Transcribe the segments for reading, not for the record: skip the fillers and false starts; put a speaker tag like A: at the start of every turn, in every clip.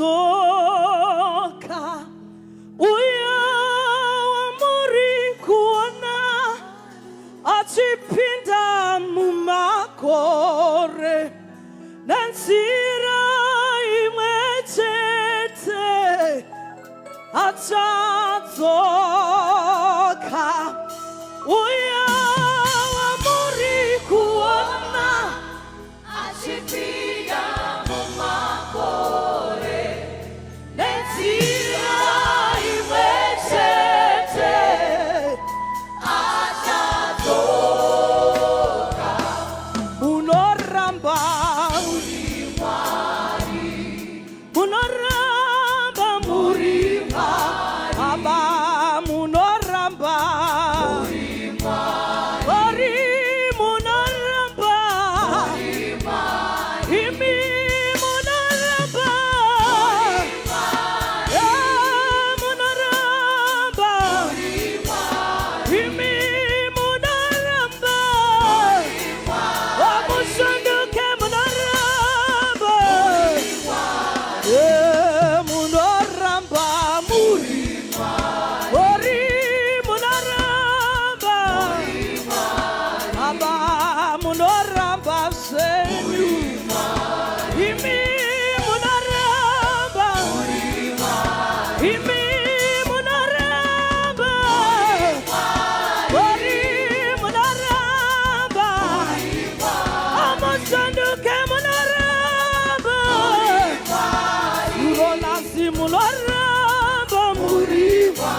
A: hatatoka. Uya muri kuona atipinda mumakore nansira imwechete hatatoka. Uya muri kuona atipinda mumakore nansira imwechete hatatoka. Munoramba munoramba murima aba munoramba ori munoramba imi munoramba munoramba imi munoramba wamusanduke munoramba munoramba murima ori munoramba aba munoramba senyu imi munoramba imi munoramba ori munoramba amasanduke munoramba uronasi munoramba murima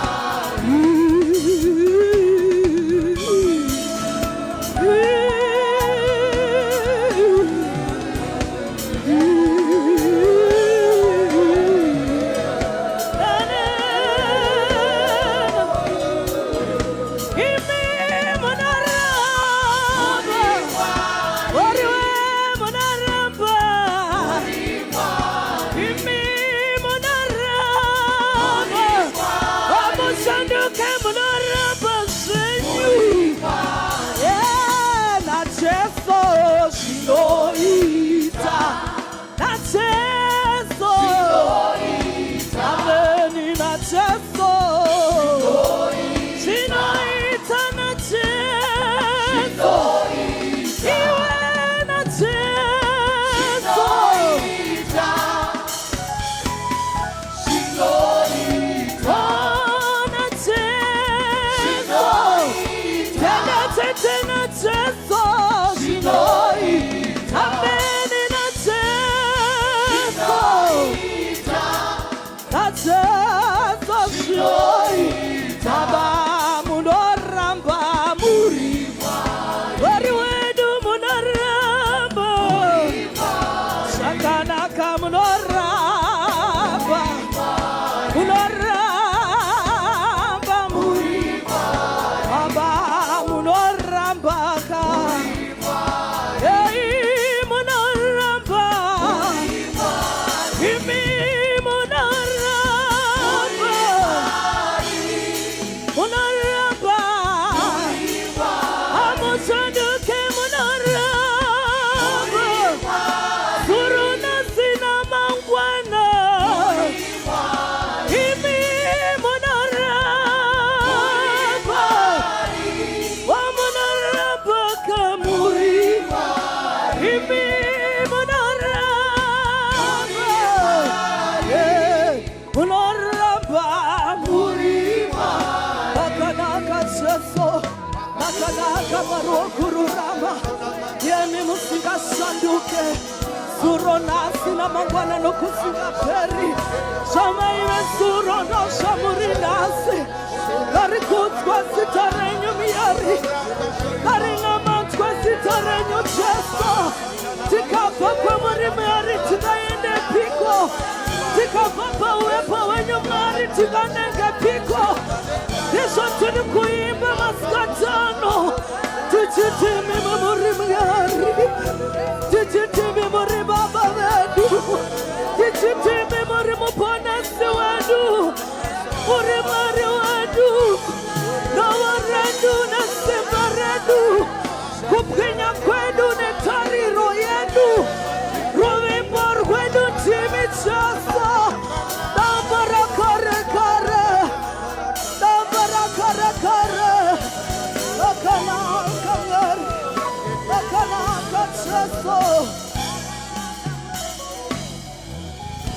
A: Suronasi na mangwana no kusinga peri Shama iwe surono shamurinasi Kari kutkwa sitarenyo miyari Kari ngamantkwa sitarenyo chesto Tika papa muri miyari tigaende piko Tika papa uwepo wenyo miyari tiganenge piko Desho tuni kuimba maskatano Tichitimi muri miyari Tichitimi muri baba wedu Tichitimi muri muponesi wedu Muri mari wedu Nawa redu na simba redu Kupkinya kwedu ne tariro yedu Rovi por kwedu ti Jesu. Dabara kare kare. Dabara kare kare. Akana kangari. Akana kacheso.